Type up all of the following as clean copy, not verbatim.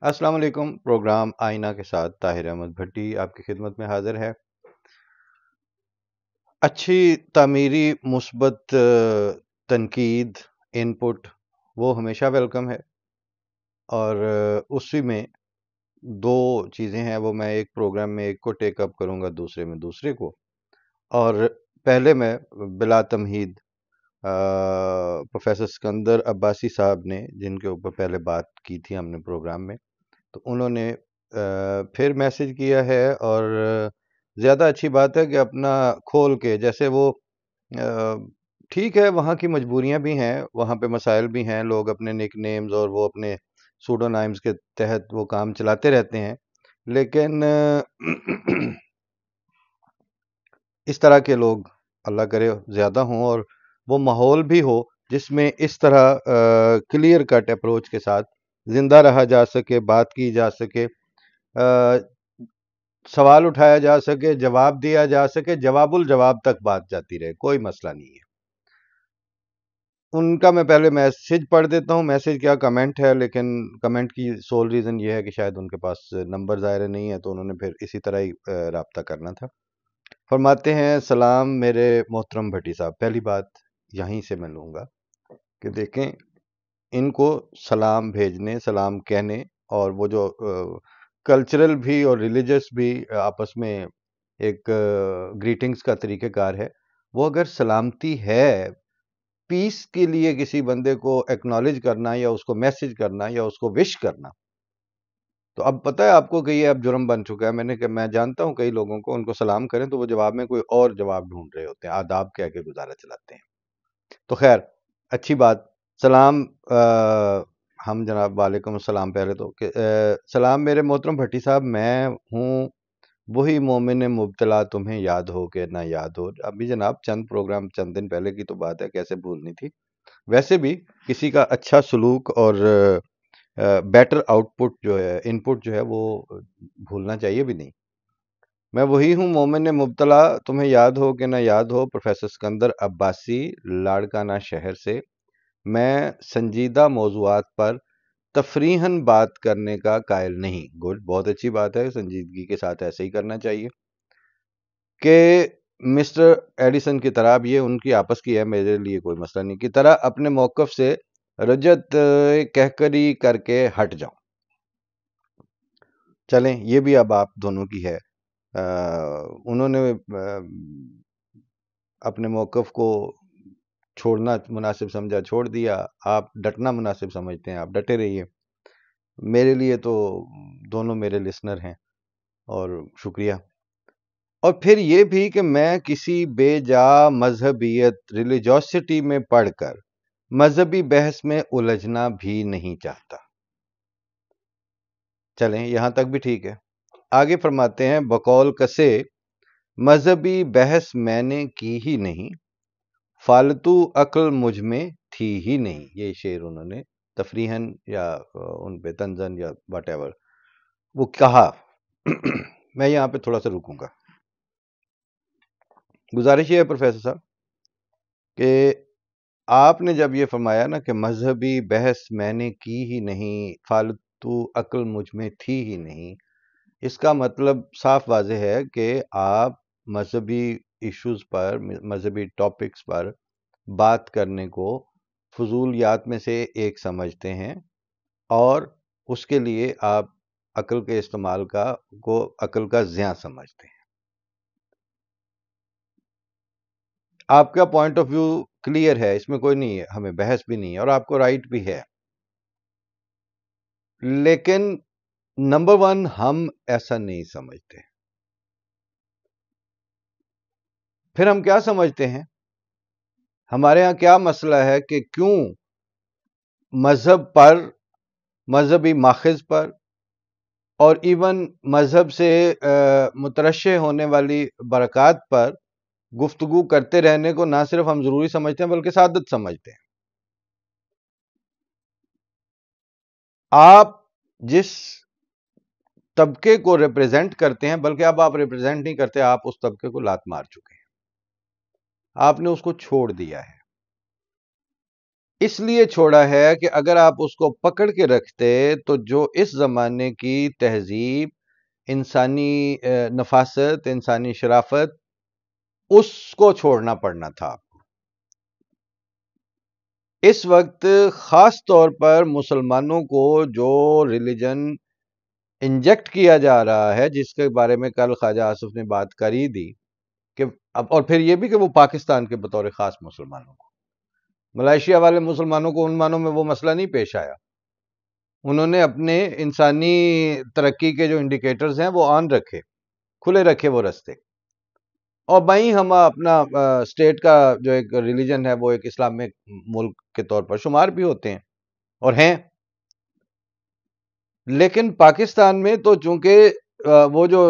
السلام علیکم۔ پروگرام آئینہ کے ساتھ طاہر احمد بھٹی آپ کی خدمت میں حاضر ہے۔ اچھی تعمیری مثبت تنقید، ان پٹ وہ ہمیشہ ویلکم ہے، اور اسی میں دو چیزیں ہیں، وہ میں ایک پروگرام میں ایک کو ٹیک اپ کروں گا، دوسرے میں دوسرے کو۔ اور پہلے میں بلا تمہید پروفیسر سکندر عباسی صاحب نے، جن کے اوپر پہلے بات کی تھی ہم نے پروگرام میں، تو انہوں نے پھر میسج کیا ہے، اور زیادہ اچھی بات ہے کہ اپنا کھول کے، جیسے وہ ٹھیک ہے وہاں کی مجبوریاں بھی ہیں، وہاں پہ مسائل بھی ہیں، لوگ اپنے نک نیمز اور وہ اپنے سوڈو نائمز کے تحت وہ کام چلاتے رہتے ہیں، لیکن اس طرح کے لوگ اللہ کرے زیادہ ہوں، اور وہ ماحول بھی ہو جس میں اس طرح کلیئر کٹ اپروچ کے ساتھ زندہ رہا جا سکے، بات کی جا سکے، سوال اٹھایا جا سکے، جواب دیا جا سکے، جواب الجواب تک بات جاتی رہے، کوئی مسئلہ نہیں ہے۔ ان کا میں پہلے میسج پڑھ دیتا ہوں، میسج کیا کمنٹ ہے، لیکن کمنٹ کی سول ریزن یہ ہے کہ شاید ان کے پاس نمبر ظاہر نہیں ہے، تو انہوں نے پھر اسی طرح ہی رابطہ کرنا تھا۔ فرماتے ہیں، سلام میرے محترم بھٹی صاحب۔ پہلی بات یہیں سے میں لوں گا کہ دیکھیں، ان کو سلام بھیجنے، سلام کہنے، اور وہ جو کلچرل بھی اور ریلیجس بھی آپس میں ایک گریٹنگز کا طریقہ کار ہے، وہ اگر سلامتی ہے، پیس کے لیے کسی بندے کو ایکنالج کرنا، یا اس کو میسج کرنا، یا اس کو وش کرنا، تو اب پتہ ہے آپ کو کہ یہ اب جرم بن چکا ہے۔ میں جانتا ہوں کئی لوگوں کو، ان کو سلام کریں تو وہ جواب میں کوئی اور جواب ڈھونڈ رہے ہوتے ہیں، آداب کہہ کے گزارا چلاتے ہیں۔ تو خیر، اچھی بات، سلام ہم جناب، وعلیکم السلام پہلے تو سلام میرے محترم بھٹی صاحب، میں ہوں وہی مومن مبتلا، تمہیں یاد ہو کہ نہ یاد ہو۔ ابھی جناب چند پروگرام چند دن پہلے کی تو بات ہے، کیسے بھولنی تھی۔ ویسے بھی کسی کا اچھا سلوک اور بیٹر آؤٹ پٹ جو ہے، ان پٹ جو ہے، وہ بھولنا چاہیے بھی نہیں۔ میں وہی ہوں مومن مبتلا، تمہیں یاد ہو کہ نہ یاد ہو، پروفیسر سکندر عباسی، لاڑکانہ شہر سے۔ میں سنجیدہ موضوعات پر تفریحاً بات کرنے کا قائل نہیں۔ گڈ، بہت اچھی بات ہے، سنجیدگی کے ساتھ ایسے ہی کرنا چاہیے، کہ مسٹر ایڈیسن کی طرح، اب یہ ان کی آپس کی ہے، میرے لیے کوئی مسئلہ نہیں، کی طرح اپنے موقف سے رجت کہکری کر کے ہٹ جاؤں۔ چلیں، یہ بھی اب آپ دونوں کی ہے۔ انہوں نے اپنے موقف کو چھوڑنا مناسب سمجھا، چھوڑ دیا۔ آپ ڈٹنا مناسب سمجھتے ہیں، آپ ڈٹے رہیے۔ میرے لیے تو دونوں میرے لسنر ہیں، اور شکریہ۔ اور پھر یہ بھی کہ میں کسی بے جا مذہبیت، ریلیجوسٹی میں پڑھ کر مذہبی بحث میں الجھنا بھی نہیں چاہتا۔ چلیں، یہاں تک بھی ٹھیک ہے۔ آگے فرماتے ہیں، بقول کسے مذہبی بحث میں نے کی ہی نہیں، فالتو عقل مجھ میں تھی ہی نہیں۔ یہ شعر انہوں نے تفریحاً یا ان پہ طنزاً یا واٹ ایور وہ کہا۔ میں یہاں پہ تھوڑا سا رکوں گا۔ گزارش یہ ہے پروفیسر صاحب کہ آپ نے جب یہ فرمایا نا کہ مذہبی بحث میں نے کی ہی نہیں، فالتو عقل مجھ میں تھی ہی نہیں، اس کا مطلب صاف واضح ہے کہ آپ مذہبی ایشوز پر، مذہبی ٹاپکس پر بات کرنے کو فضولیات میں سے ایک سمجھتے ہیں، اور اس کے لیے آپ عقل کے استعمال کو عقل کا زیاں سمجھتے ہیں۔ آپ کا پوائنٹ آف ویو کلیئر ہے، اس میں کوئی نہیں ہے، ہمیں بحث بھی نہیں ہے، اور آپ کو رائٹ بھی ہے، لیکن نمبر ون، ہم ایسا نہیں سمجھتے۔ پھر ہم کیا سمجھتے ہیں؟ ہمارے ہاں کیا مسئلہ ہے کہ کیوں مذہب پر، مذہبی ماخذ پر، اور ایون مذہب سے مترشح ہونے والی برکات پر گفتگو کرتے رہنے کو نہ صرف ہم ضروری سمجھتے ہیں بلکہ سعادت سمجھتے ہیں۔ آپ جس طبقے کو ریپرزینٹ کرتے ہیں، بلکہ اب آپ ریپرزینٹ نہیں کرتے، آپ اس طبقے کو لات مار چکے ہیں، آپ نے اس کو چھوڑ دیا ہے۔ اس لیے چھوڑا ہے کہ اگر آپ اس کو پکڑ کے رکھتے تو جو اس زمانے کی تہذیب، انسانی نفاست، انسانی شرافت، اس کو چھوڑنا پڑنا تھا آپ کو۔ اس وقت خاص طور پر مسلمانوں کو جو ریلیجن انجیکٹ کیا جا رہا ہے، جس کے بارے میں کل خواجہ آصف نے بات کری دی کہ اب، اور پھر یہ بھی کہ وہ پاکستان کے بطور خاص مسلمانوں کو، ملائیشیا والے مسلمانوں کو ان مانوں میں وہ مسئلہ نہیں پیش آیا۔ انہوں نے اپنے انسانی ترقی کے جو انڈیکیٹرز ہیں وہ آن رکھے، کھلے رکھے وہ رستے، اور وہیں ہم اپنا اسٹیٹ کا جو ایک ریلیجن ہے وہ ایک اسلامک ملک کے طور پر شمار بھی ہوتے ہیں اور ہیں۔ لیکن پاکستان میں تو چونکہ وہ جو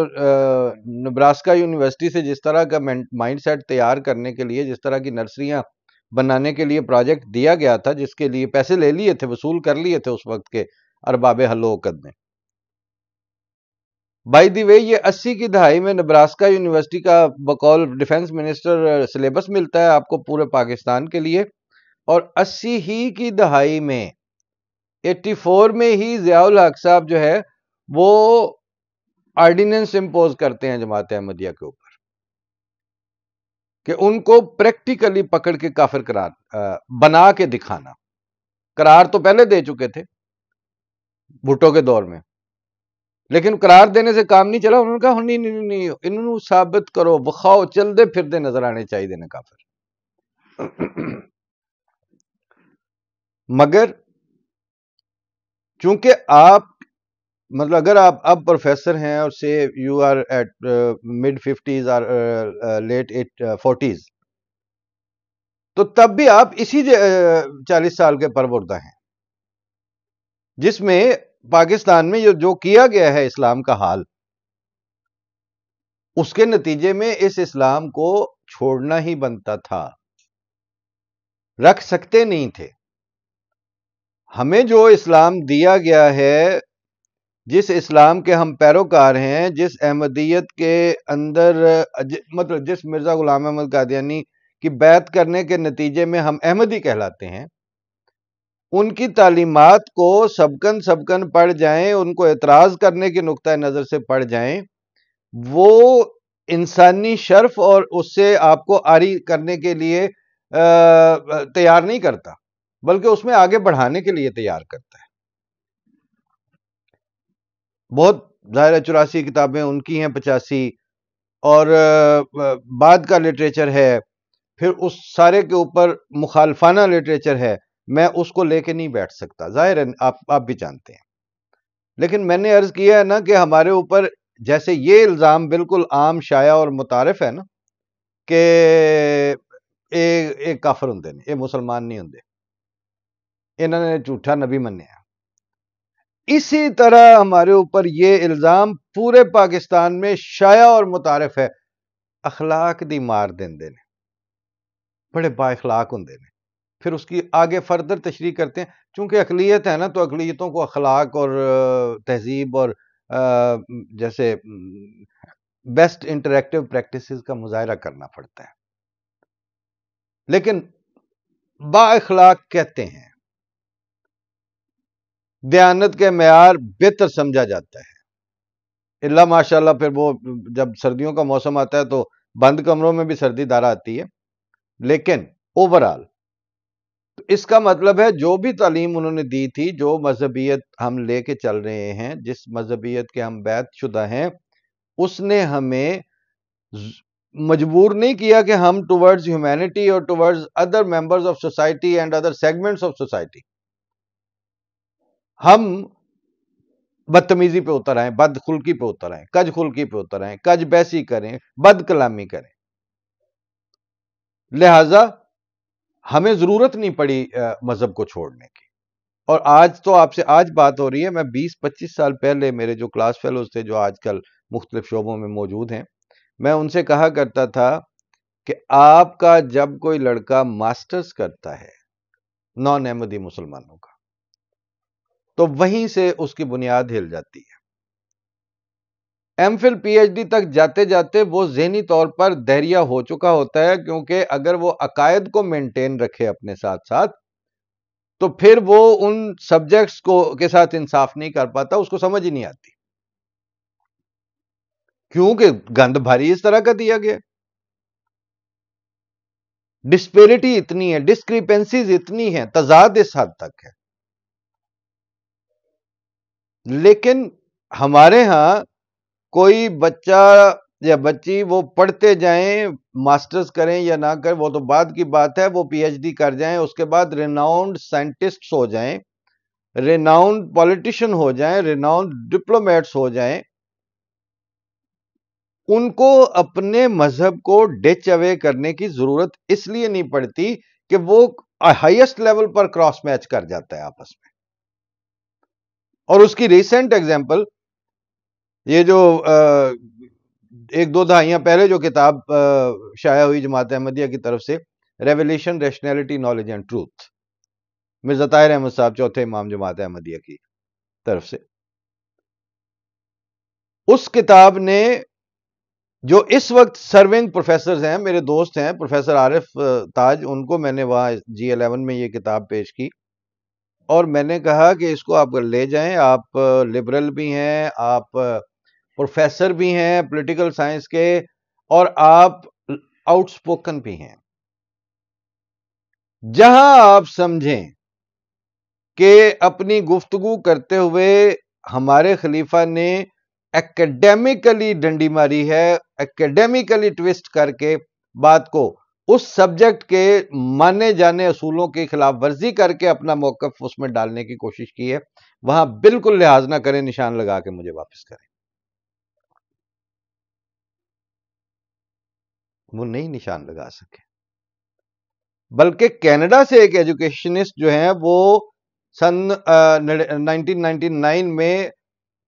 نبراسکا یونیورسٹی سے جس طرح کا مائنڈ سیٹ تیار کرنے کے لیے، جس طرح کی نرسریاں بنانے کے لیے پروجیکٹ دیا گیا تھا، جس کے لیے پیسے لے لیے تھے، وصول کر لیے تھے اس وقت کے ارباب حل و عقد نے۔ بائی دی وے، یہ 80 کی دہائی میں نبراسکا یونیورسٹی کا بقول ڈیفنس منسٹر سلیبس ملتا ہے آپ کو پورے پاکستان کے لیے، اور 80 ہی کی دہائی میں 84 میں ہی ضیاء الحق صاحب جو ہے وہ آرڈیننس امپوز کرتے ہیں جماعت احمدیہ کے اوپر کہ ان کو پریکٹیکلی پکڑ کے کافر قرار بنا کے دکھانا۔ قرار تو پہلے دے چکے تھے بھٹو کے دور میں، لیکن قرار دینے سے کام نہیں چلا۔ انہوں نے کہا نہیں، انہوں ثابت کرو، بخاؤ، چل دے پھر دے نظر آنے چاہیے دینے کافر۔ مگر چونکہ آپ، مطلب اگر آپ اب پروفیسر ہیں اور سے you are at mid 50s اور لیٹ 40s، تو تب بھی آپ اسی 40 سال کے پروردہ ہیں، جس میں پاکستان میں جو کیا گیا ہے اسلام کا حال، اس کے نتیجے میں اس اسلام کو چھوڑنا ہی بنتا تھا، رکھ سکتے نہیں تھے۔ ہمیں جو اسلام دیا گیا ہے، جس اسلام کے ہم پیروکار ہیں، جس احمدیت کے اندر، مطلب جس مرزا غلام احمد قادیانی کی بیعت کرنے کے نتیجے میں ہم احمدی کہلاتے ہیں، ان کی تعلیمات کو سبکن پڑھ جائیں، ان کو اعتراض کرنے کے نقطہ نظر سے پڑھ جائیں، وہ انسانی شرف اور اس سے آپ کو عاری کرنے کے لیے تیار نہیں کرتا، بلکہ اس میں آگے بڑھانے کے لیے تیار کرتا ہے۔ بہت ظاہر ہے 84 کتابیں ان کی ہیں، 85 اور بعد کا لٹریچر ہے، پھر اس سارے کے اوپر مخالفانہ لٹریچر ہے، میں اس کو لے کے نہیں بیٹھ سکتا، ظاہر ہے آپ بھی جانتے ہیں۔ لیکن میں نے عرض کیا ہے نا کہ ہمارے اوپر جیسے یہ الزام بالکل عام شائع اور متعارف ہے نا کہ ایک کافر ہوں نے، یہ مسلمان نہیں ہوں، انہوں نے جھوٹا نبی منیا۔ اسی طرح ہمارے اوپر یہ الزام پورے پاکستان میں شائع اور متعارف ہے، اخلاق دی مار دیندے نے، بڑے با اخلاق ہوں نے۔ پھر اس کی آگے فردر تشریح کرتے ہیں، چونکہ اقلیت ہے نا تو اقلیتوں کو اخلاق اور تہذیب اور جیسے بیسٹ انٹریکٹیو پریکٹسز کا مظاہرہ کرنا پڑتا ہے، لیکن با اخلاق کہتے ہیں، دیانت کے معیار بہتر سمجھا جاتا ہے، اللہ ماشاءاللہ پھر وہ جب سردیوں کا موسم آتا ہے تو بند کمروں میں بھی سردی دارہ آتی ہے، لیکن اوورآل اس کا مطلب ہے جو بھی تعلیم انہوں نے دی تھی، جو مذہبیت ہم لے کے چل رہے ہیں، جس مذہبیت کے ہم بیعت شدہ ہیں، اس نے ہمیں مجبور نہیں کیا کہ ہم ٹورڈز ہیومینٹی اور towards other members of society and other segments of society ہم بدتمیزی پہ اتر آئیں، بد خلقی پہ اتر آئیں، کج خلقی پہ اتر آئیں، کج بیسی کریں، بد کلامی کریں۔ لہذا ہمیں ضرورت نہیں پڑی مذہب کو چھوڑنے کی۔ اور آج تو آپ سے آج بات ہو رہی ہے، میں 20-25 سال پہلے میرے جو کلاس فیلوز تھے جو آج کل مختلف شعبوں میں موجود ہیں، میں ان سے کہا کرتا تھا کہ آپ کا جب کوئی لڑکا ماسٹرز کرتا ہے نان احمدی مسلمانوں کا، تو وہیں سے اس کی بنیاد ہل جاتی ہے۔ M Phil P H D تک جاتے جاتے وہ ذہنی طور پر دہریہ ہو چکا ہوتا ہے، کیونکہ اگر وہ عقائد کو مینٹین رکھے اپنے ساتھ ساتھ تو پھر وہ ان سبجیکٹس کو کے ساتھ انصاف نہیں کر پاتا، اس کو سمجھ ہی نہیں آتی، کیونکہ گند بھاری اس طرح کا دیا گیا، ڈسپیرٹی اتنی ہے، ڈسکریپنسیز اتنی ہیں، تضاد اس حد تک ہے. لیکن ہمارے ہاں کوئی بچہ یا بچی وہ پڑھتے جائیں، ماسٹرز کریں یا نہ کریں وہ تو بعد کی بات ہے، وہ پی ایچ ڈی کر جائیں، اس کے بعد ریناؤنڈ سائنٹسٹس ہو جائیں، ریناؤنڈ پولیٹیشین ہو جائیں، ریناؤنڈ ڈپلومیٹس ہو جائیں، ان کو اپنے مذہب کو ڈچ اوے کرنے کی ضرورت اس لیے نہیں پڑتی کہ وہ ہائیسٹ لیول پر کراس میچ کر جاتا ہے آپس میں. اور اس کی ریسنٹ ایگزامپل یہ جو ایک دو دہائیاں پہلے جو کتاب شائع ہوئی جماعت احمدیہ کی طرف سے، revelation, rationality, knowledge and truth, Mirza Tahir Ahmad صاحب چوتھے امام جماعت احمدیہ کی طرف سے، اس کتاب نے جو اس وقت سرونگ پروفیسرز ہیں، میرے دوست ہیں پروفیسر عارف تاج، ان کو میں نے وہاں G11 میں یہ کتاب پیش کی اور میں نے کہا کہ اس کو آپ لے جائیں، آپ لبرل بھی ہیں، آپ پروفیسر بھی ہیں پولیٹیکل سائنس کے، اور آپ آؤٹ سپوکن بھی ہیں، جہاں آپ سمجھیں کہ اپنی گفتگو کرتے ہوئے ہمارے خلیفہ نے ایکیڈیمکلی ڈنڈی ماری ہے، ایکیڈیمکلی ٹویسٹ کر کے بات کو اس سبجیکٹ کے مانے جانے اصولوں کی خلاف ورزی کر کے اپنا موقف اس میں ڈالنے کی کوشش کی ہے، وہاں بالکل لحاظ نہ کریں، نشان لگا کے مجھے واپس کریں. وہ نہیں نشان لگا سکے، بلکہ کینیڈا سے ایک ایجوکیشنسٹ جو ہیں وہ سن 1999 میں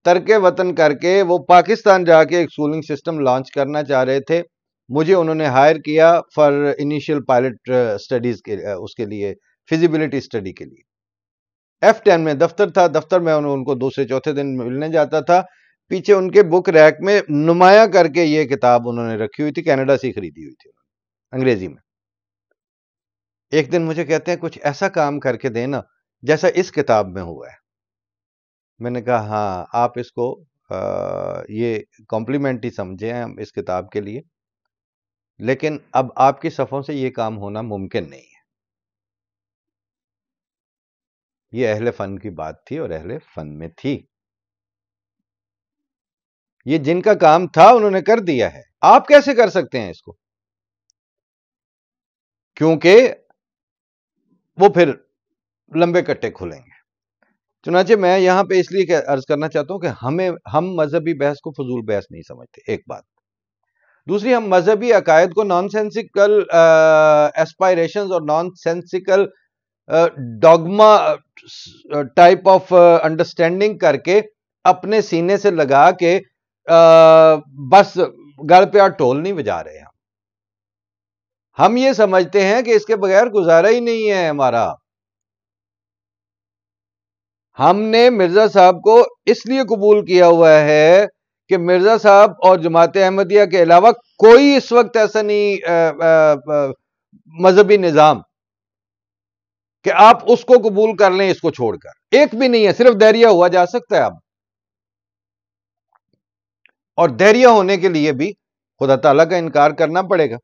ترک وطن کر کے وہ پاکستان جا کے ایک سکولنگ سسٹم لانچ کرنا چاہ رہے تھے. مجھے انہوں نے ہائر کیا فار انیشیل پائلٹ اسٹڈیز کے، اس کے لیے فیزیبلٹی اسٹڈی کے لیے. F10 میں دفتر تھا، دفتر میں ان کو دوسرے چوتھے دن ملنے جاتا تھا، پیچھے ان کے بک ریک میں نمایاں کر کے یہ کتاب انہوں نے رکھی ہوئی تھی، کینیڈا سے خریدی ہوئی تھی انگریزی میں. ایک دن مجھے کہتے ہیں کچھ ایسا کام کر کے دینا جیسا اس کتاب میں ہوا ہے. میں نے کہا ہاں، آپ اس کو یہ کمپلیمنٹ ہی سمجھیں ہم اس کتاب کے لیے، لیکن اب آپ کی صفوں سے یہ کام ہونا ممکن نہیں ہے. یہ اہل فن کی بات تھی اور اہل فن میں تھی، یہ جن کا کام تھا انہوں نے کر دیا ہے، آپ کیسے کر سکتے ہیں اس کو؟ کیونکہ وہ پھر لمبے کٹے کھلیں گے. چنانچہ میں یہاں پہ اس لیے عرض کرنا چاہتا ہوں کہ ہم مذہبی بحث کو فضول بحث نہیں سمجھتے، ایک بات. دوسری، ہم مذہبی عقائد کو نان سینسیکل ایسپائریشنز اور naan سینسیکل dogma type of understanding کر کے اپنے سینے سے لگا کے بس گل پہ ٹول نہیں بجا رہے ہیں. ہم یہ سمجھتے ہیں کہ اس کے بغیر گزارا ہی نہیں ہے ہمارا. ہم نے مرزا صاحب کو اس لیے قبول کیا ہوا ہے کہ مرزا صاحب اور جماعت احمدیہ کے علاوہ کوئی اس وقت ایسا نہیں مذہبی نظام کہ آپ اس کو قبول کر لیں اس کو چھوڑ کر. ایک بھی نہیں ہے، صرف دہریہ ہوا جا سکتا ہے اب. اور دہریہ ہونے کے لیے بھی خدا تعالیٰ کا انکار کرنا پڑے گا.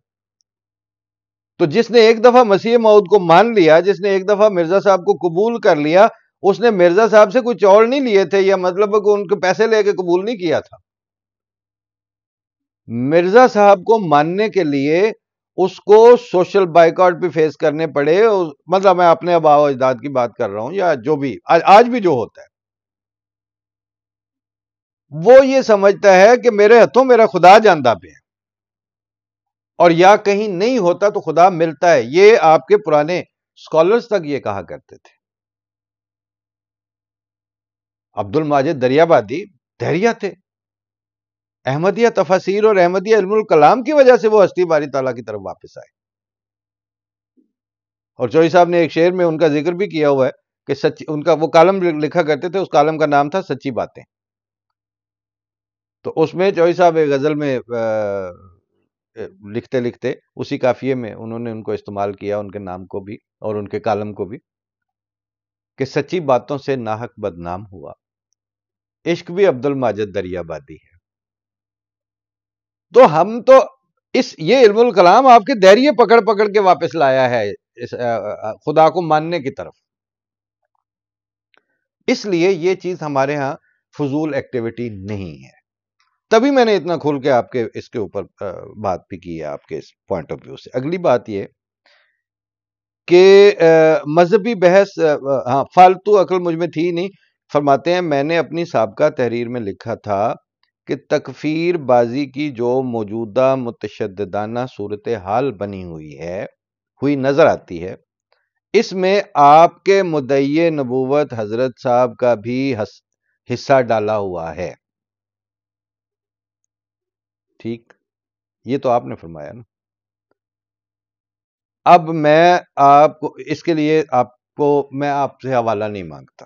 تو جس نے ایک دفعہ مسیح موعود کو مان لیا، جس نے ایک دفعہ مرزا صاحب کو قبول کر لیا، اس نے مرزا صاحب سے کوئی چول نہیں لیے تھے، یا مطلب کہ ان کے پیسے لے کے قبول نہیں کیا تھا. مرزا صاحب کو ماننے کے لیے اس کو سوشل بائیکاٹ بھی فیس کرنے پڑے. مطلب میں اپنے آباء و اجداد کی بات کر رہا ہوں، یا جو بھی آج بھی جو ہوتا ہے، وہ یہ سمجھتا ہے کہ میرے ہاتھوں میرا خدا جاندہ پہ ہے، اور یا کہیں نہیں ہوتا تو خدا ملتا ہے. یہ آپ کے پرانے اسکالرز تک یہ کہا کرتے تھے. عبد الماجد دریابادی دہریہ تھے. احمدیہ تفاسیر اور احمدیہ علم الکلام کی وجہ سے وہ ہستی باری تعالیٰ کی طرف واپس آئے. اور چوہی صاحب نے ایک شعر میں ان کا ذکر بھی کیا ہوا ہے کہ ان کا وہ کالم لکھا کرتے تھے، اس کالم کا نام تھا سچی باتیں. تو اس میں چوہی صاحب ایک غزل میں لکھتے لکھتے اسی قافیے میں انہوں نے ان کو استعمال کیا، ان کے نام کو بھی اور ان کے کالم کو بھی. کہ سچی باتوں سے ناحق بدنام ہوا، عشق بھی عبد الماجد دریا بادی ہے۔ تو ہم تو یہ علم الکلام آپ کے دائرے پکڑ پکڑ کے واپس لایا ہے خدا کو ماننے کی طرف۔ اس لیے یہ چیز ہمارے ہاں فضول ایکٹیویٹی نہیں ہے۔ تبھی میں نے اتنا کھول کے آپ کے اس کے اوپر بات بھی کی ہے آپ کے اس پوائنٹ آف ویو سے۔ اگلی بات یہ کہ مذہبی بحث، ہاں فالتو عقل مجھ میں تھی نہیں۔ فرماتے ہیں میں نے اپنی سابقہ تحریر میں لکھا تھا کہ تکفیر بازی کی جو موجودہ متشددانہ صورتحال بنی ہوئی نظر آتی ہے، اس میں آپ کے مدعی نبوت حضرت صاحب کا بھی حصہ ڈالا ہوا ہے۔ ٹھیک، یہ تو آپ نے فرمایا نا۔ اب میں آپ کو اس کے لیے میں آپ سے حوالہ نہیں مانگتا،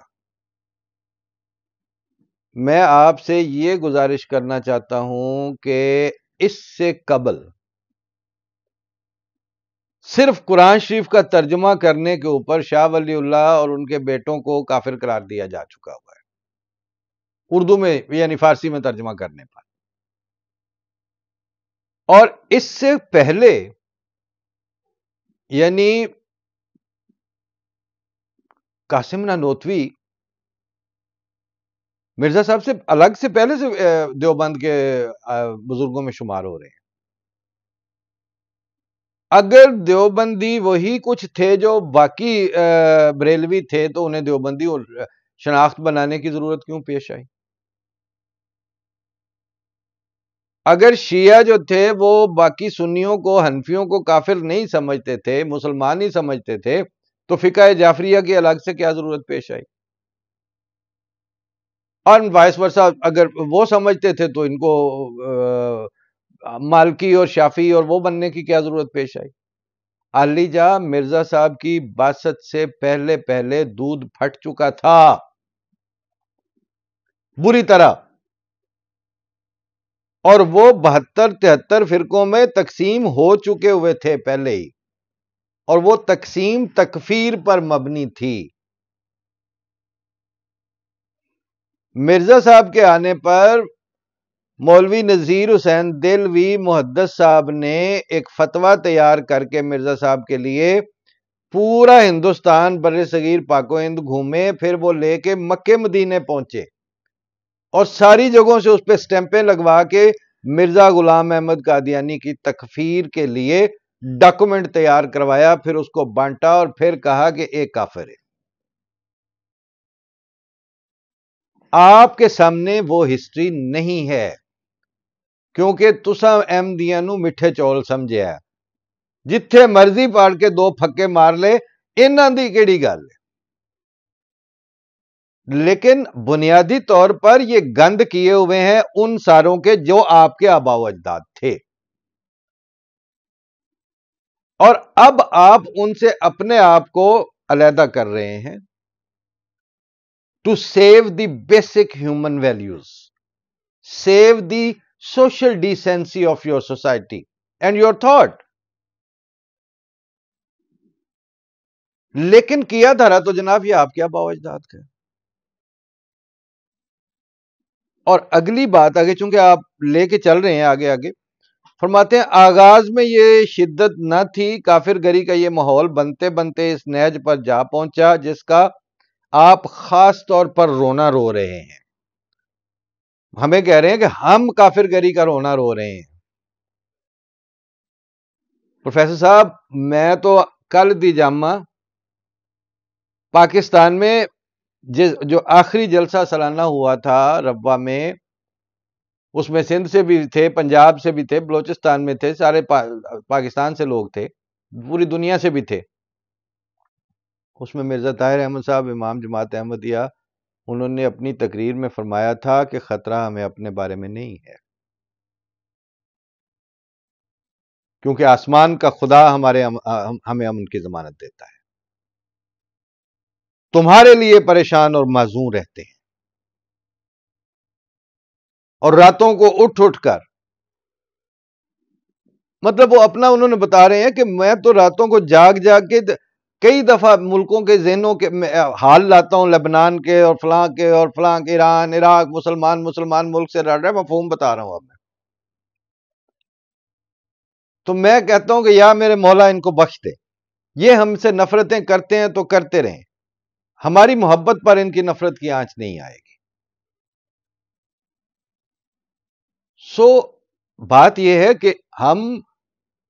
میں آپ سے یہ گزارش کرنا چاہتا ہوں کہ اس سے قبل صرف قرآن شریف کا ترجمہ کرنے کے اوپر شاہ ولی اللہ اور ان کے بیٹوں کو کافر قرار دیا جا چکا ہوا ہے، اردو میں یعنی فارسی میں ترجمہ کرنے پر۔ اور اس سے پہلے یعنی قاسم نانوتوی مرزا صاحب سے الگ سے پہلے سے دیوبند کے بزرگوں میں شمار ہو رہے ہیں۔ اگر دیوبندی وہی کچھ تھے جو باقی بریلوی تھے تو انہیں دیوبندی اور شناخت بنانے کی ضرورت کیوں پیش آئی؟ اگر شیعہ جو تھے وہ باقی سنیوں کو، حنفیوں کو کافر نہیں سمجھتے تھے، مسلمان ہی سمجھتے تھے، تو فقہ جعفریہ کی الگ سے کیا ضرورت پیش آئی؟ اور وائس ورثہ اگر وہ سمجھتے تھے تو ان کو مالکی اور شافعی اور وہ بننے کی کیا ضرورت پیش آئی؟ علی جا مرزا صاحب کی بعثت سے پہلے دودھ پھٹ چکا تھا بری طرح، اور وہ 72-73 فرقوں میں تقسیم ہو چکے ہوئے تھے پہلے ہی، اور وہ تقسیم تکفیر پر مبنی تھی۔ مرزا صاحب کے آنے پر مولوی نذیر حسین دہلوی محدث صاحب نے ایک فتویٰ تیار کر کے مرزا صاحب کے لیے پورا ہندوستان بر صغیر پاک و ہند گھومے، پھر وہ لے کے مکے مدینے پہنچے اور ساری جگہوں سے اس پہ سٹیمپیں لگوا کے مرزا غلام احمد قادیانی کی تکفیر کے لیے ڈاکومنٹ تیار کروایا، پھر اس کو بانٹا اور پھر کہا کہ ایک کافر ہے۔ آپ کے سامنے وہ ہسٹری نہیں ہے، کیونکہ تسا احمدیاں نو میٹھے چول سمجھیا، جتھے مرضی پاڑ کے دو پھکے مار لے، انہاں دی کیڑی گل ہے۔ لیکن بنیادی طور پر یہ گند کیے ہوئے ہیں ان ساروں کے جو آپ کے آباء و اجداد تھے، اور اب آپ ان سے اپنے آپ کو علیحدہ کر رہے ہیں to save the basic human values, save the social decency of your society and your thought. لیکن کیا دھرا تو جناب یہ آپ کے آباء و اجداد کا۔ اور اگلی بات آگے، چونکہ آپ لے کے چل رہے ہیں آگے فرماتے ہیں آغاز میں یہ شدت نہ تھی، کافر گری کا یہ ماحول بنتے بنتے اس نیج پر جا پہنچا جس کا آپ خاص طور پر رونا رو رہے ہیں۔ ہمیں کہہ رہے ہیں کہ ہم کافر گری کا رونا رو رہے ہیں۔ پروفیسر صاحب میں تو کل دی جامع پاکستان میں جو آخری جلسہ سالانہ ہوا تھا ربوہ میں، اس میں سندھ سے بھی تھے، پنجاب سے بھی تھے، بلوچستان میں تھے، سارے پاکستان سے لوگ تھے، پوری دنیا سے بھی تھے۔ اس میں مرزا طاہر احمد صاحب امام جماعت احمدیہ، انہوں نے اپنی تقریر میں فرمایا تھا کہ خطرہ ہمیں اپنے بارے میں نہیں ہے، کیونکہ آسمان کا خدا ہمیں امن کی ضمانت دیتا ہے۔ تمہارے لیے پریشان اور معذور رہتے ہیں، اور راتوں کو اٹھ کر، مطلب وہ اپنا انہوں نے بتا رہے ہیں کہ میں تو راتوں کو جاگ کے کئی دفعہ ملکوں کے ذہنوں کے حال لاتا ہوں، لبنان کے اور فلاں کے اور فلاں کے، ایران، عراق، مسلمان ملک سے لڑ رہے ہیں، مفہوم بتا رہا ہوں اب میں. تو میں کہتا ہوں کہ یا میرے مولا ان کو بخش دے، یہ ہم سے نفرتیں کرتے ہیں تو کرتے رہیں، ہماری محبت پر ان کی نفرت کی آنچ نہیں آئے گی. بات یہ ہے کہ ہم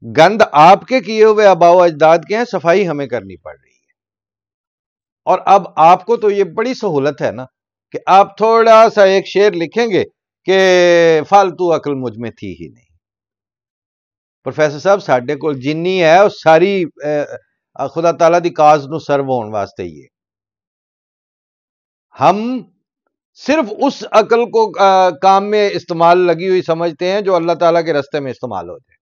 گند آپ کے کیے ہوئے آباء و اجداد کے ہیں، صفائی ہمیں کرنی پڑ رہی ہے. اور اب آپ کو تو یہ بڑی سہولت ہے نا کہ آپ تھوڑا سا ایک شعر لکھیں گے کہ فالتو عقل مجھ میں تھی ہی نہیں. پروفیسر صاحب ساڈے کول جنی ہے اور ساری خدا تعالیٰ دی کاز نو سرو ہون واسطے ہی ہے. ہم صرف اس عقل کو کام میں استعمال لگی ہوئی سمجھتے ہیں جو اللہ تعالیٰ کے راستے میں استعمال ہو جائے،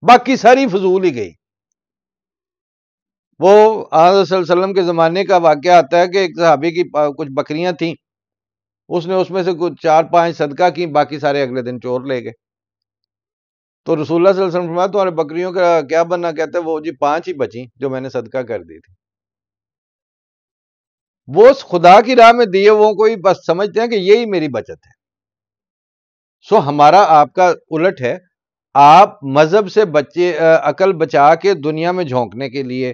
باقی ساری فضول ہی گئی. وہ آج صلی اللہ علیہ وسلم کے زمانے کا واقعہ آتا ہے کہ ایک صحابی کی کچھ بکریاں تھیں، اس نے اس میں سے کچھ 4-5 صدقہ کی، باقی سارے اگلے دن چور لے گئے. تو رسول اللہ صلی اللہ علیہ وسلم فرمایا تمہارے بکریوں کا کیا بننا؟ کہتے وہ جی 5 ہی بچیں جو میں نے صدقہ کر دی تھی. وہ خدا کی راہ میں دیے وہ کوئی بس سمجھتے ہیں کہ یہی میری بچت ہے. ہمارا آپ کا الٹ ہے، آپ مذہب سے عقل بچا کے دنیا میں جھونکنے کے لیے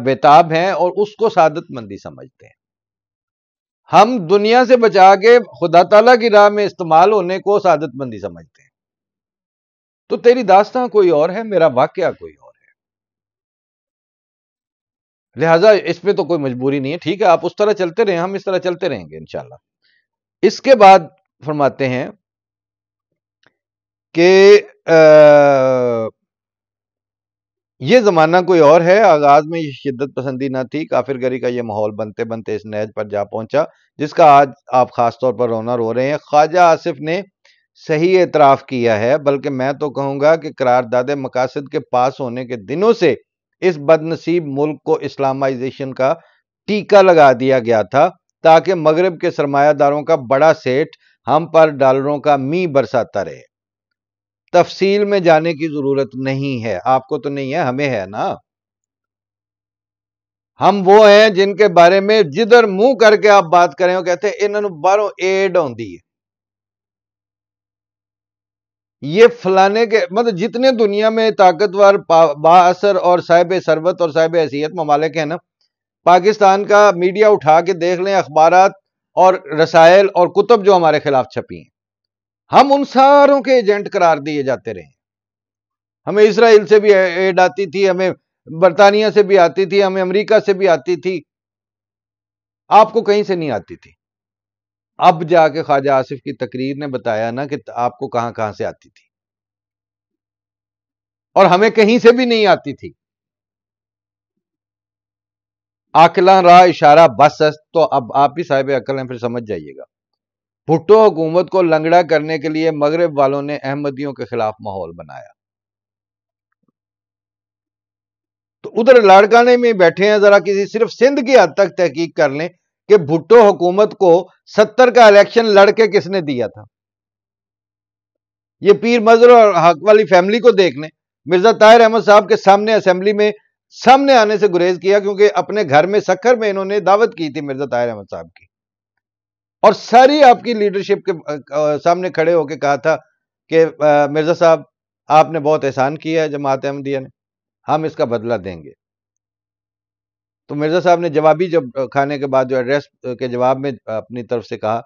بےتاب ہیں اور اس کو سعادت مندی سمجھتے ہیں. ہم دنیا سے بچا کے خدا تعالیٰ کی راہ میں استعمال ہونے کو سعادت مندی سمجھتے ہیں. تو تیری داستان کوئی اور ہے، میرا واقعہ کوئی اور ہے. لہٰذا اس پہ تو کوئی مجبوری نہیں ہے. ٹھیک ہے آپ اس طرح چلتے رہیں، ہم اس طرح چلتے رہیں گے انشاءاللہ. اس کے بعد فرماتے ہیں کہ یہ زمانہ کوئی اور ہے، آغاز میں یہ شدت پسندی نہ تھی، کافر گری کا یہ ماحول بنتے بنتے اس نہج پر جا پہنچا جس کا آج آپ خاص طور پر رو رہے ہیں. خواجہ آصف نے صحیح اعتراف کیا ہے، بلکہ میں تو کہوں گا کہ قرارداد مقاصد کے پاس ہونے کے دنوں سے اس بد نصیب ملک کو اسلامائزیشن کا ٹیکہ لگا دیا گیا تھا تاکہ مغرب کے سرمایہ داروں کا بڑا سیٹ ہم پر ڈالروں کا می برساتا رہے. تفصیل میں جانے کی ضرورت نہیں ہے، آپ کو تو نہیں ہے، ہمیں ہے نا. ہم وہ ہیں جن کے بارے میں جدھر منہ کر کے آپ بات کریں وہ کہتے ہیں انہوں باہروں ایڈ ہوندی ہے. یہ فلانے کے مطلب جتنے دنیا میں طاقتور با اثر اور صاحب ثروت اور صاحب حیثیت ممالک ہیں نا، پاکستان کا میڈیا اٹھا کے دیکھ لیں، اخبارات اور رسائل اور کتب جو ہمارے خلاف چھپی ہیں، ہم ان ساروں کے ایجنٹ قرار دیے جاتے رہے. ہمیں اسرائیل سے بھی ایڈ آتی تھی، ہمیں برطانیہ سے بھی آتی تھی، ہمیں امریکہ سے بھی آتی تھی، آپ کو کہیں سے نہیں آتی تھی. اب جا کے خواجہ آصف کی تقریر نے بتایا نا کہ آپ کو کہاں کہاں سے آتی تھی، اور ہمیں کہیں سے بھی نہیں آتی تھی. عاقلاں راہ اشارہ بس است. تو اب آپ بھی صاحب عقل ہیں، پھر سمجھ جائیے گا. بھٹو حکومت کو لنگڑا کرنے کے لیے مغرب والوں نے احمدیوں کے خلاف ماحول بنایا. تو ادھر لاڑکانے میں بیٹھے ہیں، ذرا کسی صرف سندھ کی حد تک تحقیق کر لیں کہ بھٹو حکومت کو 70 کا الیکشن لڑ کے کس نے دیا تھا. یہ پیر مظہر اور حق والی فیملی کو دیکھ لیں. مرزا طاہر احمد صاحب کے سامنے اسمبلی میں سامنے آنے سے گریز کیا کیونکہ اپنے گھر میں سکھر میں انہوں نے دعوت کی تھی مرزا طاہر احمد صاحب کی، اور ساری آپ کی لیڈرشپ کے سامنے کھڑے ہو کے کہا تھا کہ مرزا صاحب آپ نے بہت احسان کیا ہے جماعت احمدیہ نے، ہم اس کا بدلہ دیں گے. تو مرزا صاحب نے جوابی جب کھانے کے بعد جو ایڈریس کے جواب میں اپنی طرف سے کہا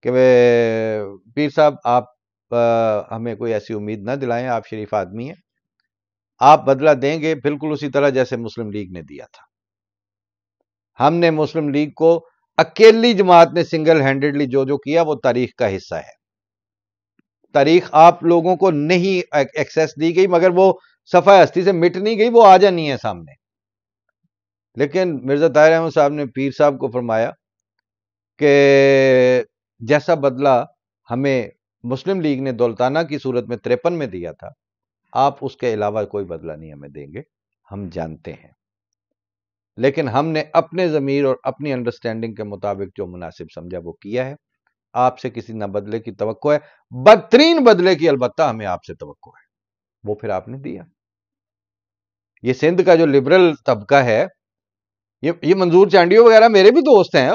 کہ پیر صاحب آپ ہمیں کوئی ایسی امید نہ دلائیں، آپ شریف آدمی ہیں، آپ بدلہ دیں گے بالکل اسی طرح جیسے مسلم لیگ نے دیا تھا. ہم نے مسلم لیگ کو اکیلی جماعت نے سنگل ہینڈڈلی جو کیا وہ تاریخ کا حصہ ہے. تاریخ آپ لوگوں کو نہیں ایکسیس دی گئی، مگر وہ صفحہ ہستی سے مٹ نہیں گئی، وہ آ جانی ہے سامنے. لیکن مرزا طاہر احمد صاحب نے پیر صاحب کو فرمایا کہ جیسا بدلہ ہمیں مسلم لیگ نے دولتانہ کی صورت میں 53 میں دیا تھا، آپ اس کے علاوہ کوئی بدلہ نہیں ہمیں دیں گے، ہم جانتے ہیں. لیکن ہم نے اپنے ضمیر اور اپنی انڈرسٹینڈنگ کے مطابق جو مناسب سمجھا وہ کیا ہے. آپ سے کسی نہ بدلے کی توقع ہے، بدترین بدلے کی البتہ ہمیں آپ سے توقع ہے، وہ پھر آپ نے دیا. یہ سندھ کا جو لبرل طبقہ ہے یہ منظور چانڈیو وغیرہ میرے بھی دوست ہیں،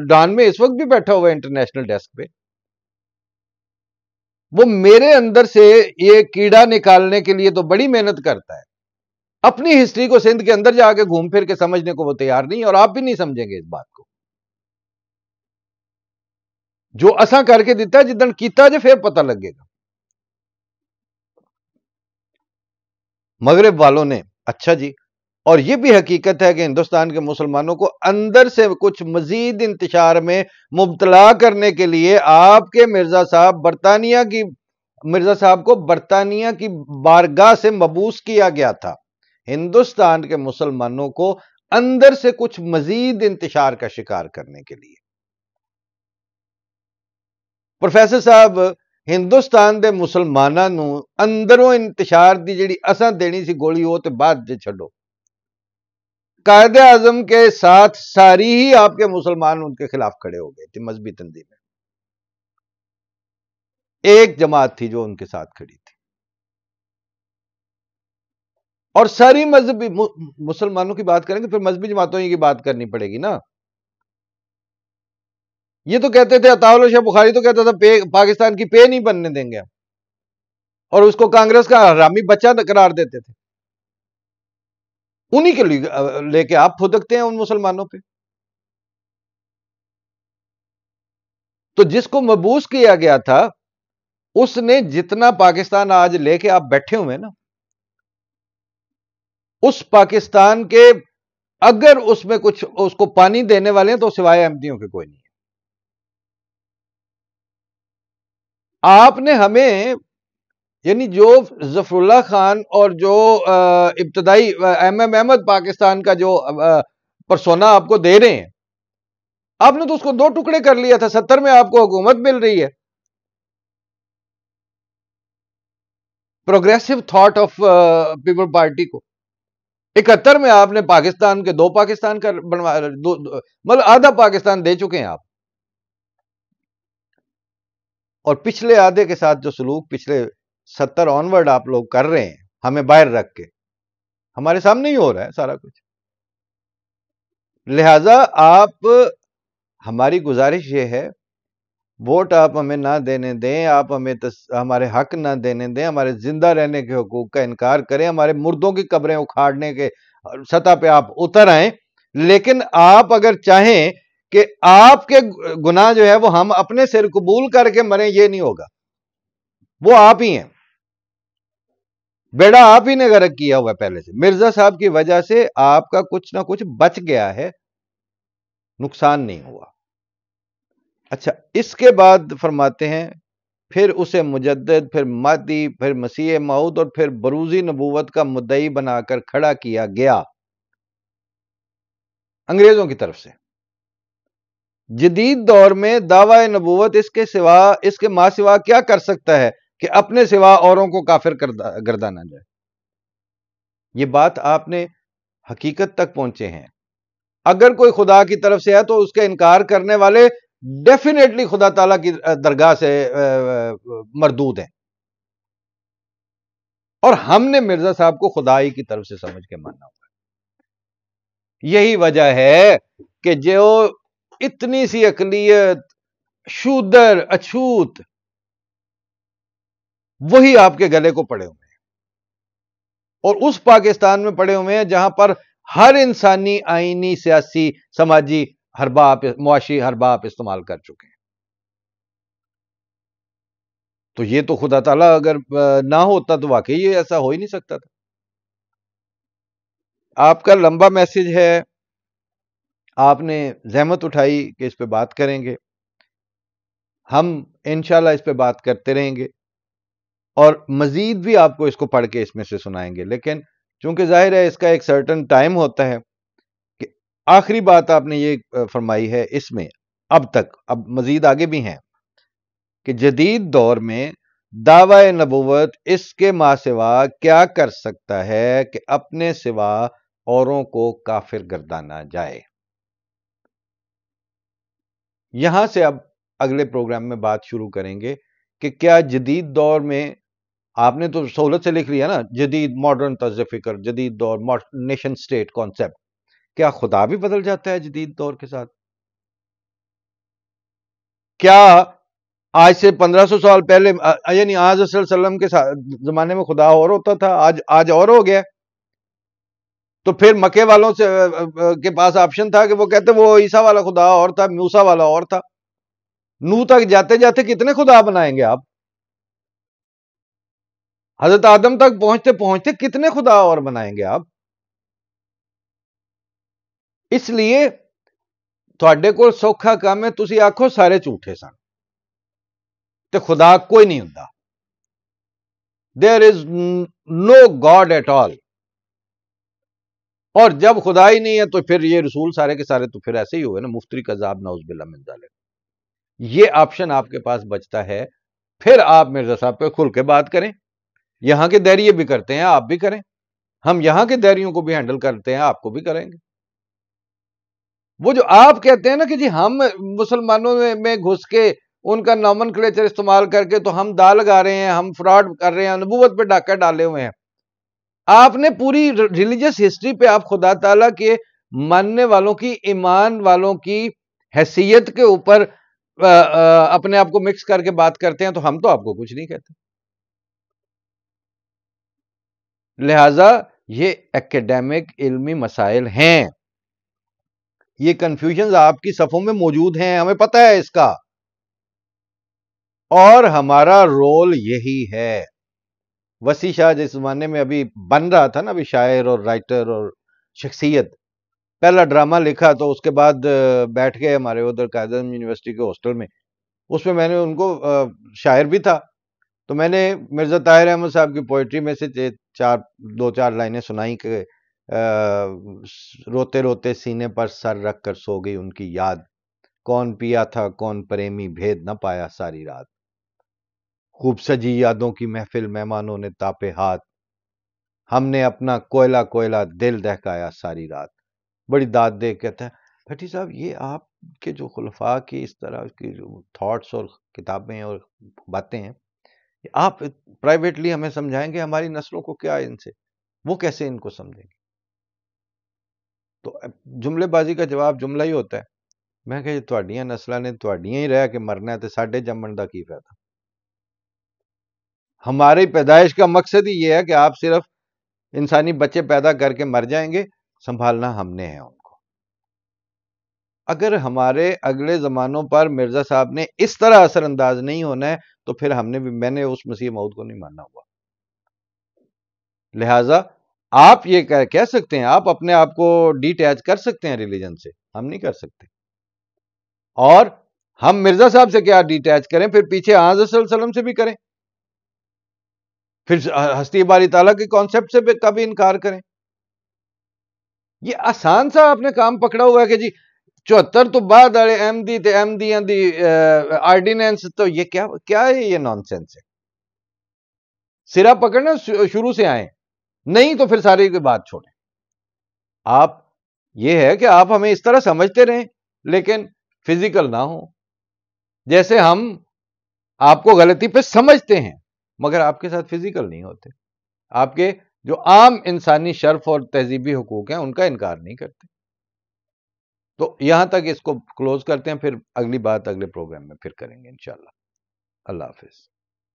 ڈان میں اس وقت بھی بیٹھا ہوا ہے انٹرنیشنل ڈیسک پہ. وہ میرے اندر سے یہ کیڑا نکالنے کے لیے تو بڑی محنت کرتا ہے. اپنی ہسٹری کو سندھ کے اندر جا کے گھوم پھر کے سمجھنے کو وہ تیار نہیں، اور آپ بھی نہیں سمجھیں گے اس بات کو. جو اساں کر کے دیتا ہے جدن کیتا جے پھر پتہ لگے گا. مغرب والوں نے اچھا جی، اور یہ بھی حقیقت ہے کہ ہندوستان کے مسلمانوں کو اندر سے کچھ مزید انتشار میں مبتلا کرنے کے لیے آپ کے مرزا صاحب کو برطانیہ کی بارگاہ سے مبعوث کیا گیا تھا، ہندوستان کے مسلمانوں کو اندر سے کچھ مزید انتشار کا شکار کرنے کے لیے. پروفیسر صاحب ہندوستان دے مسلمانوں نو اندروں انتشار دی جڑی اساں دینی سی گولی وہ تے بعد جے چھڈو. قائد اعظم کے ساتھ ساری ہی آپ کے مسلمان ان کے خلاف کھڑے ہو گئے تھے. مذہبی تنظیمیں ایک جماعت تھی جو ان کے ساتھ کھڑی تھی، اور ساری مذہبی مسلمانوں کی بات کریں گے پھر مذہبی جماعتوں کی بات کرنی پڑے گی نا. یہ تو کہتے تھے عطا اللہ شاہ بخاری تو کہتا تھا پاکستان کی پے نہیں بننے دیں گے، اور اس کو کانگریس کا حرامی بچہ قرار دیتے تھے. انہی کے لے کے آپ پھدکتے ہیں ان مسلمانوں پہ. تو جس کو مبعوث کیا گیا تھا اس نے جتنا پاکستان آج لے کے آپ بیٹھے ہوئے نا، اس پاکستان کے اگر اس میں کچھ اس کو پانی دینے والے ہیں تو سوائے احمدیوں کے کوئی نہیں. آپ نے ہمیں یعنی جو ظفر اللہ خان اور جو ابتدائی ایم احمد پاکستان کا جو پرسونا آپ کو دے رہے ہیں، آپ نے تو اس کو 2 ٹکڑے کر لیا تھا. 70 میں آپ کو حکومت مل رہی ہے. Progressive thought of people party کو 71 میں آپ نے پاکستان کے 2 پاکستان کا بنوا مطلب آدھا پاکستان دے چکے ہیں آپ. اور پچھلے آدھے کے ساتھ جو سلوک پچھلے 70 آنورڈ آپ لوگ کر رہے ہیں ہمیں باہر رکھ کے، ہمارے سامنے ہی ہو رہا ہے سارا کچھ. لہذا آپ ہماری گزارش یہ ہے، ووٹ آپ ہمیں نہ دینے دیں، آپ ہمیں ہمارے حق نہ دینے دیں، ہمارے زندہ رہنے کے حقوق کا انکار کریں، ہمارے مردوں کی قبریں اکھاڑنے کے سطح پہ آپ اتر آئیں. لیکن آپ اگر چاہیں کہ آپ کے گناہ جو ہے وہ ہم اپنے سر قبول کر کے مریں، یہ نہیں ہوگا. وہ آپ ہی ہیں، بیڑا آپ ہی نے غرق کیا ہوا ہے پہلے سے. مرزا صاحب کی وجہ سے آپ کا کچھ نہ کچھ بچ گیا ہے، نقصان نہیں ہوا. اچھا، اس کے بعد فرماتے ہیں پھر اسے مجدد، پھر مہدی، پھر مسیح موعود اور پھر بروزی نبوت کا مدعی بنا کر کھڑا کیا گیا انگریزوں کی طرف سے. جدید دور میں دعوی نبوت اس کے ماں سوا کیا کر سکتا ہے کہ اپنے سوا اوروں کو کافر گردانا جائے. یہ بات آپ نے حقیقت تک پہنچے ہیں. اگر کوئی خدا کی طرف سے ہے تو اس کا انکار کرنے والے ڈیفینیٹلی خدا تعالیٰ کی درگاہ سے مردود ہیں. اور ہم نے مرزا صاحب کو خدائی کی طرف سے سمجھ کے مانا ہوا ہے. یہی وجہ ہے کہ جو اتنی سی اقلیت شودر اچھوت وہی آپ کے گلے کو پڑے ہوئے ہیں، اور اس پاکستان میں پڑے ہوئے ہیں جہاں پر ہر انسانی آئینی سیاسی سماجی معاشی حربہ استعمال کر چکے ہیں. تو یہ تو خدا تعالیٰ اگر نہ ہوتا تو واقعی یہ ایسا ہو ہی نہیں سکتا تھا. آپ کا لمبا میسج ہے، آپ نے زحمت اٹھائی کہ اس پہ بات کریں گے. ہم انشاءاللہ اس پہ بات کرتے رہیں گے اور مزید بھی آپ کو اس کو پڑھ کے اس میں سے سنائیں گے. لیکن چونکہ ظاہر ہے اس کا ایک سرٹن ٹائم ہوتا ہے کہ آخری بات آپ نے یہ فرمائی ہے اس میں، اب مزید آگے بھی ہیں کہ جدید دور میں دعوی نبوت اس کے ماں سوا کیا کر سکتا ہے کہ اپنے سوا اوروں کو کافر گردانا جائے. یہاں سے اب اگلے پروگرام میں بات شروع کریں گے کہ کیا جدید دور میں، آپ نے تو سہولت سے لکھ لیا نا، جدید ماڈرن طرز فکر، جدید دور نیشن سٹیٹ کانسیپٹ. کیا خدا بھی بدل جاتا ہے جدید دور کے ساتھ؟ کیا آج سے 1500 سال پہلے یعنی آج صلی اللہ علیہ وسلم کے زمانے میں خدا اور ہوتا تھا، آج اور ہو گیا؟ تو پھر مکے والوں سے کے پاس آپشن تھا کہ وہ کہتے وہ عیسیٰ والا خدا اور تھا، موسیٰ والا اور تھا۔ نوح تک جاتے جاتے کتنے خدا بنائیں گے آپ؟ حضرت آدم تک پہنچتے پہنچتے کتنے خدا اور بنائیں گے آپ؟ اس لیے تھوڑے کو سوکھا کام ہے، تسی آکھو سارے جھوٹے سن تے خدا کوئی نہیں ہوندا۔ دیر از نو گاڈ ایٹ آل۔ اور جب خدا ہی نہیں ہے تو پھر یہ رسول سارے کے سارے تو پھر ایسے ہی ہوئے نا، مفتری کذاب نعوذ باللہ من ذالک۔ یہ آپشن آپ کے پاس بچتا ہے، پھر آپ مرزا صاحب پہ کھل کے بات کریں۔ یہاں کے دہریے بھی کرتے ہیں، آپ بھی کریں، ہم یہاں کے دہریوں کو بھی ہینڈل کرتے ہیں، آپ کو بھی کریں گے۔ وہ جو آپ کہتے ہیں نا کہ جی ہم مسلمانوں میں گھس کے ان کا نامن کلیچر استعمال کر کے تو ہم دا لگا رہے ہیں، ہم فراڈ کر رہے ہیں، نبوت پہ ڈاکہ ڈالے ہوئے ہیں۔ آپ نے پوری ریلیجس ہسٹری پہ آپ خدا تعالیٰ کے ماننے والوں کی، ایمان والوں کی حیثیت کے اوپر اپنے آپ کو مکس کر کے بات کرتے ہیں، تو ہم تو آپ کو کچھ نہیں کہتے۔ لہذا یہ ایکیڈیمک علمی مسائل ہیں، یہ کنفیوژنز آپ کی صفوں میں موجود ہیں، ہمیں پتہ ہے اس کا، اور ہمارا رول یہی ہے۔ وسیع شاہ جس زمانے میں ابھی بن رہا تھا نا، ابھی شاعر اور رائٹر اور شخصیت، پہلا ڈرامہ لکھا تو اس کے بعد بیٹھ کے ہمارے ادھر قائد اعظم یونیورسٹی کے ہاسٹل میں، اس میں نے ان کو شاعر بھی تھا تو میں نے مرزا طاہر احمد صاحب کی پوئٹری میں سے دو چار لائنیں سنائی کہ روتے روتے سینے پر سر رکھ کر سو گئی ان کی یاد، کون پیا تھا کون پریمی بھید نہ پایا ساری رات، خوب سجی یادوں کی محفل مہمانوں نے تاپے ہاتھ، ہم نے اپنا کوئلہ کوئلہ دل دہکایا ساری رات۔ بڑی داد دے کہتا ہے بھٹی صاحب یہ آپ کے جو خلفاء کی اس طرح کی جو تھاٹس اور کتابیں اور باتیں ہیں، آپ پرائیویٹلی ہمیں سمجھائیں گے، ہماری نسلوں کو کیا ہے ان سے، وہ کیسے ان کو سمجھیں گے؟ تو جملے بازی کا جواب جملہ ہی ہوتا ہے۔ میں کہ تہاڈیاں نسلاں نے تہاڈیاں ہی رہ کے مرنا ہے تے ساڈے جمن دا کی فائدہ؟ ہماری پیدائش کا مقصد ہی یہ ہے کہ آپ صرف انسانی بچے پیدا کر کے مر جائیں گے، سنبھالنا ہم نے ہے ان کو۔ اگر ہمارے اگلے زمانوں پر مرزا صاحب نے اس طرح اثر انداز نہیں ہونا ہے تو پھر میں نے اس مسیح موعود کو نہیں ماننا ہوا۔ لہٰذا آپ یہ کہہ سکتے ہیں، آپ اپنے آپ کو ڈیٹیچ کر سکتے ہیں ریلیجن سے، ہم نہیں کر سکتے۔ اور ہم مرزا صاحب سے کیا ڈیٹیچ کریں، پھر پیچھے حضرت صلی اللہ علیہ وسلم سے بھی کریں، پھر ہستی باری تعالیٰ کے کانسیپٹ سے کا بھی انکار کریں۔ یہ آسان سا آپ نے کام پکڑا ہوا ہے کہ جی 74 تو بعد والے احمدی تے احمدیاں دی آرڈیننس، تو یہ کیا ہے؟ یہ نان سینس ہے۔ سرا پکڑنا شروع سے آئیں، نہیں تو پھر ساری کی بات چھوڑیں۔ آپ یہ ہے کہ آپ ہمیں اس طرح سمجھتے رہیں لیکن فزیکل نہ ہو، جیسے ہم آپ کو غلطی پہ سمجھتے ہیں مگر آپ کے ساتھ فزیکل نہیں ہوتے، آپ کے جو عام انسانی شرف اور تہذیبی حقوق ہیں ان کا انکار نہیں کرتے۔ تو یہاں تک اس کو کلوز کرتے ہیں، پھر اگلی بات اگلے پروگرام میں پھر کریں گے انشاءاللہ۔ اللہ حافظ۔